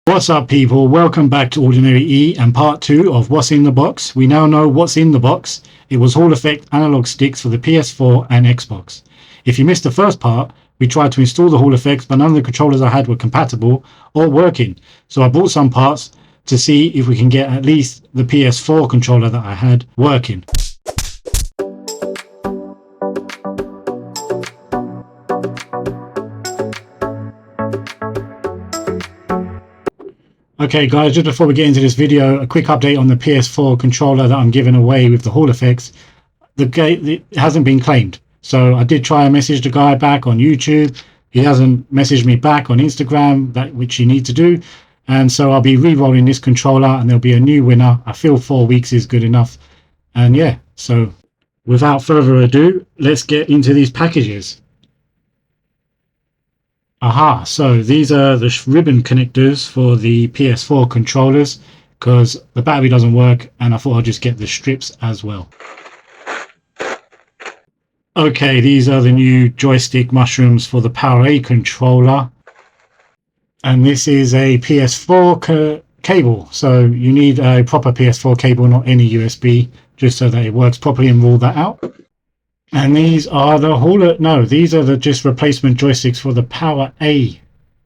What's up, people? Welcome back to Ordinary E and part 2 of What's in the Box. We now know what's in the box. It was Hall Effect analog sticks for the PS4 and Xbox. If you missed the first part, we tried to install the Hall Effects, but none of the controllers I had were compatible or working. So I bought some parts to see if we can get at least the PS4 controller that I had working. Okay guys, just before we get into this video, a quick update on the PS4 controller that I'm giving away with the Hall Effects. It hasn't been claimed. So I did try and message the guy back on YouTube. He hasn't messaged me back on Instagram, which you need to do. And so I'll be re-rolling this controller and there'll be a new winner. I feel 4 weeks is good enough. And yeah, so without further ado, let's get into these packages. Aha, so these are the ribbon connectors for the PS4 controllers because the battery doesn't work, and I thought I'd just get the strips as well. Okay, these are the new joystick mushrooms for the Power A controller, and this is a PS4 cable, so you need a proper PS4 cable, not any USB, just so that it works properly, and rule that out. And these are these are the just replacement joysticks for the Power A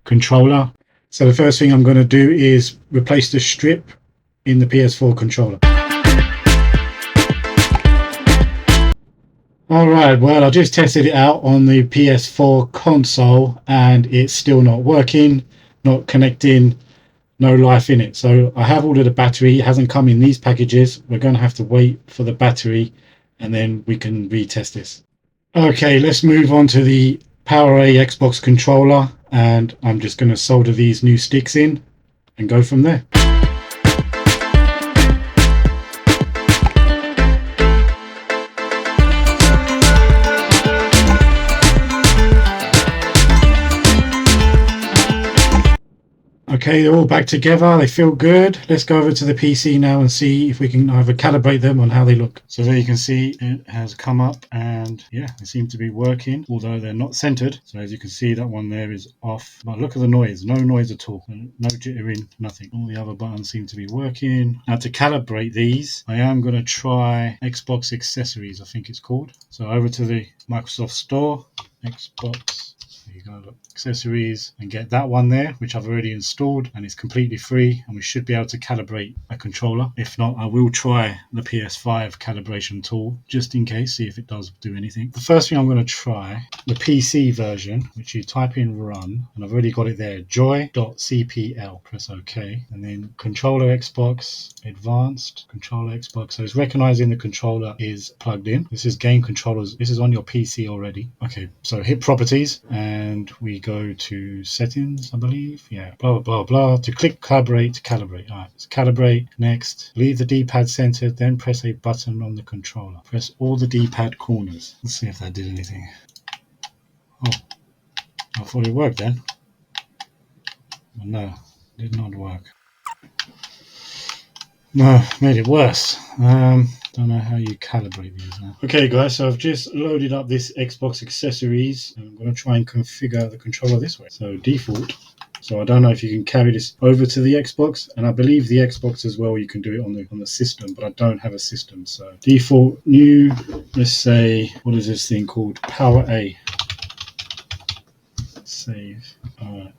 controller. So the first thing I'm going to do is replace the strip in the PS4 controller. Alright, well, I just tested it out on the PS4 console and it's still not working, not connecting, no life in it. So I have ordered a battery. It hasn't come in these packages. We're going to have to wait for the battery and then we can retest this. Okay, let's move on to the Power A Xbox controller, and I'm just going to solder these new sticks in and go from there. Okay, they're all back together. They feel good. Let's go over to the PC now and see if we can either calibrate them on how they look. So there you can see it has come up and yeah, they seem to be working, although they're not centered. So as you can see, that one there is off. But look at the noise. No noise at all. No jittering, nothing. All the other buttons seem to be working. Now to calibrate these, I am going to try Xbox Accessories, I think it's called. So over to the Microsoft Store, Xbox. You go look, accessories, and get that one there, which I've already installed, and it's completely free, and we should be able to calibrate a controller. If not, I will try the PS5 calibration tool just in case, see if it does do anything. The first thing I'm going to try the PC version, which you type in run, and I've already got it there, joy.cpl. Press OK, and then controller Xbox advanced, controller Xbox. So it's recognizing the controller is plugged in. This is game controllers. This is on your PC already. Okay, so hit properties and we go to settings, I believe. Yeah, blah blah blah. To click calibrate to calibrate. Alright, let's calibrate. Next, leave the D-pad centered, then press a button on the controller. Press all the D-pad corners. Let's see if that did anything. Oh, I thought it worked then. But no, it did not work. No, made it worse. Don't know how you calibrate these now. Okay guys, so I've just loaded up this Xbox Accessories and I'm going to try and configure the controller this way. So default. So I don't know if you can carry this over to the Xbox, and I believe the Xbox as well you can do it on the system, but I don't have a system. So default new, let's say, what is this thing called? Power A. Save.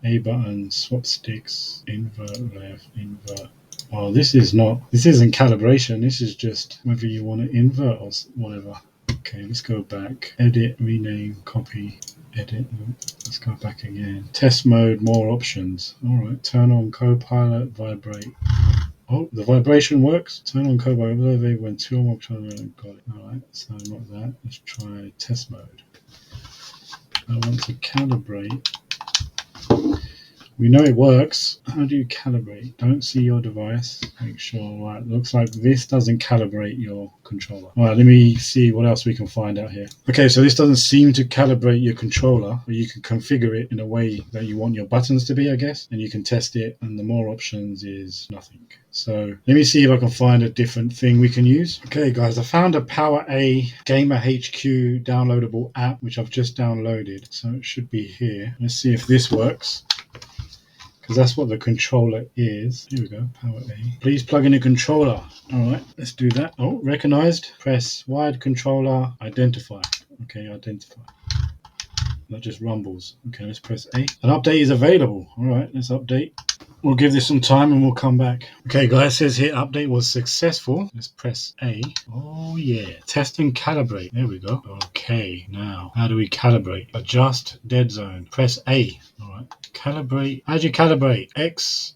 A button, swap sticks, invert left, invert. Oh, this isn't calibration. This is just whether you want to invert or whatever. Okay, let's go back. Edit, rename, copy, edit. Let's go back again. Test mode, more options. All right, turn on Copilot, vibrate. Oh, the vibration works. Turn on Copilot when two or more controllers. Got it. All right, so not that. Let's try test mode. I want to calibrate. We know it works. How do you calibrate? Don't see your device. Make sure. Right, looks like this doesn't calibrate your controller. All right, let me see what else we can find out here. Okay, so this doesn't seem to calibrate your controller, but you can configure it in a way that you want your buttons to be, I guess, and you can test it, and the more options is nothing. So let me see if I can find a different thing we can use. Okay guys, I found a Power A Gamer HQ downloadable app, which I've just downloaded. So it should be here. Let's see if this works. because that's what the controller is. Here we go, power A. Please plug in a controller. Alright, let's do that. Oh, recognized. Press wired controller, identify. Okay, identify. That just rumbles. Okay, let's press A. An update is available. Alright, let's update. We'll give this some time and we'll come back. Okay guys, it says here update was successful. Let's press A. Oh yeah. Test and calibrate. There we go. Okay, now how do we calibrate? Adjust dead zone. Press A. Alright. Calibrate. How do you calibrate?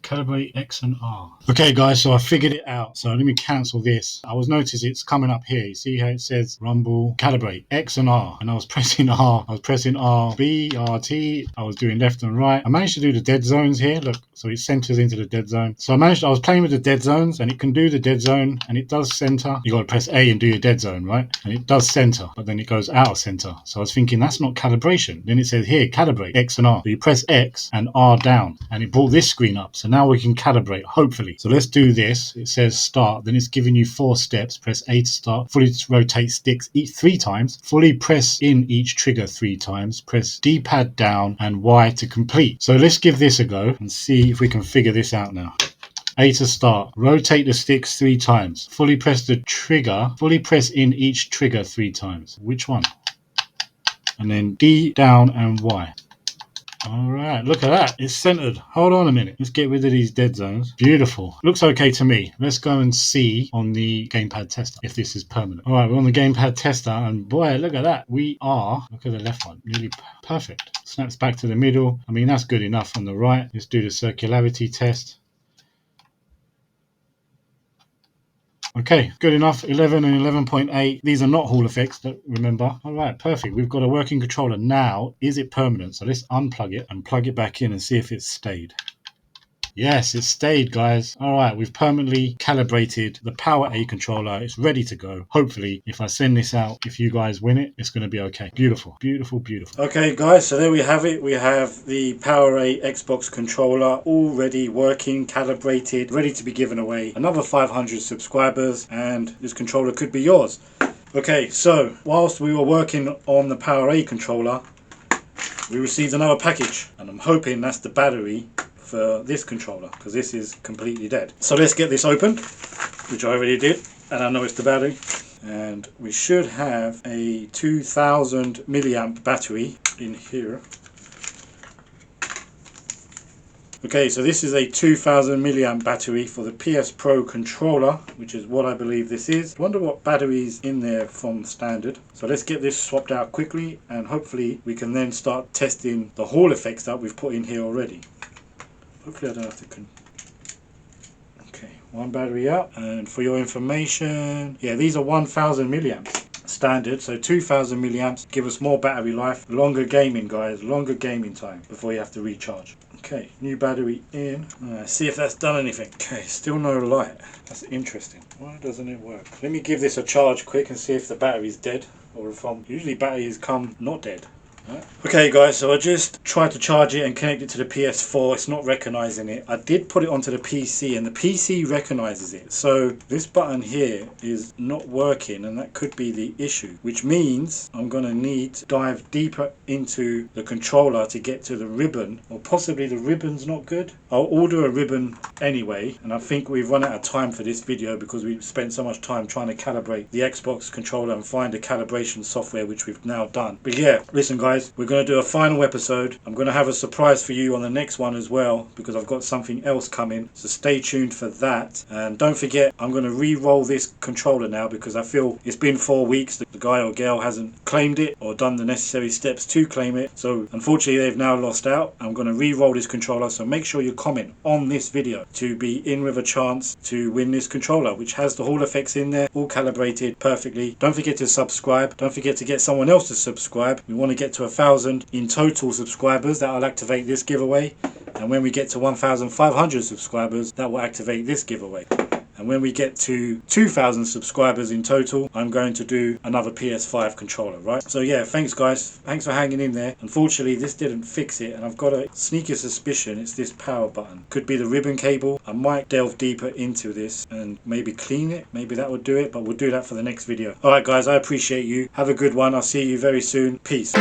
Calibrate X and R. Okay guys, so I figured it out. So let me cancel this. I was noticing it's coming up here. You see how it says rumble, calibrate X and R. And I was pressing R. I was pressing R, B, R, T. I was doing left and right. I managed to do the dead zones here. Look, so it centers into the dead zone. So I was playing with the dead zones and it can do the dead zone and it does center. You got to press A and do your dead zone, right? And it does center, but then it goes out of center. So I was thinking that's not calibration. Then it says here, calibrate X and R. So you press X and R down and it brought this screen up. So now we can calibrate, hopefully. So let's do this. It says start. Then it's giving you 4 steps. Press A to start. Fully rotate sticks 3 times. Fully press in each trigger 3 times. Press D-pad down and Y to complete. So let's give this a go and see if we can figure this out now. A to start. Rotate the sticks 3 times. Fully press the trigger. Fully press in each trigger 3 times. Which one? And then D down and Y. Alright, look at that. It's centered. Hold on a minute. Let's get rid of these dead zones. Beautiful. Looks okay to me. Let's go and see on the Gamepad Tester if this is permanent. Alright, we're on the Gamepad Tester and boy, look at that. We are, look at the left one, nearly perfect. Snaps back to the middle. I mean, that's good enough on the right. Let's do the circularity test. Okay, good enough. 11 and 11.8. These are not Hall effects, remember. All right, perfect. We've got a working controller. Now, is it permanent? So let's unplug it and plug it back in and see if it's stayed. Yes, it stayed, guys. All right, we've permanently calibrated the Power A controller. It's ready to go. Hopefully, if I send this out, if you guys win it, it's going to be okay. Beautiful, beautiful, beautiful. Okay, guys, so there we have it. We have the Power A Xbox controller already working, calibrated, ready to be given away. Another 500 subscribers, and this controller could be yours. Okay, so whilst we were working on the Power A controller, we received another package, and I'm hoping that's the battery for this controller, because this is completely dead. So let's get this opened, which I already did, and I know it's the battery. And we should have a 2000 milliamp battery in here. Okay, so this is a 2000 milliamp battery for the PS Pro controller, which is what I believe this is. I wonder what battery's in there from standard. So let's get this swapped out quickly, and hopefully we can then start testing the Hall effects that we've put in here already. Hopefully I don't have to... Okay, one battery out. And for your information, yeah, these are 1000 milliamps standard. So 2000 milliamps give us more battery life. Longer gaming, guys. Longer gaming time before you have to recharge. Okay, new battery in. See if that's done anything. Okay, still no light. That's interesting. Why doesn't it work? Let me give this a charge quick and see if the battery's dead. Or if usually batteries come not dead. Okay guys, so I just tried to charge it and connect it to the PS4. It's not recognizing it. I did put it onto the PC and the PC recognizes it. So this button here is not working, and that could be the issue, which means I'm going to need to dive deeper into the controller to get to the ribbon, or possibly the ribbon's not good. I'll order a ribbon anyway, and I think we've run out of time for this video because we've spent so much time trying to calibrate the Xbox controller and find the calibration software, which we've now done. But yeah, listen guys, we're going to do a final episode. I'm going to have a surprise for you on the next one as well, because I've got something else coming, so stay tuned for that. And don't forget, I'm going to re-roll this controller now because I feel it's been 4 weeks. The guy or girl hasn't claimed it or done the necessary steps to claim it, so unfortunately they've now lost out. I'm going to re-roll this controller, so make sure you comment on this video to be in with a chance to win this controller, which has the Hall effects in there, all calibrated perfectly. Don't forget to subscribe. Don't forget to get someone else to subscribe. We want to get to 1,000 in total subscribers. That will activate this giveaway, and when we get to 1,500 subscribers, that will activate this giveaway. And when we get to 2,000 subscribers in total, I'm going to do another PS5 controller, right? So yeah, thanks guys. Thanks for hanging in there. Unfortunately, this didn't fix it, and I've got a sneaky suspicion it's this power button. Could be the ribbon cable. I might delve deeper into this and maybe clean it. Maybe that would do it, but we'll do that for the next video. Alright guys, I appreciate you. Have a good one. I'll see you very soon. Peace.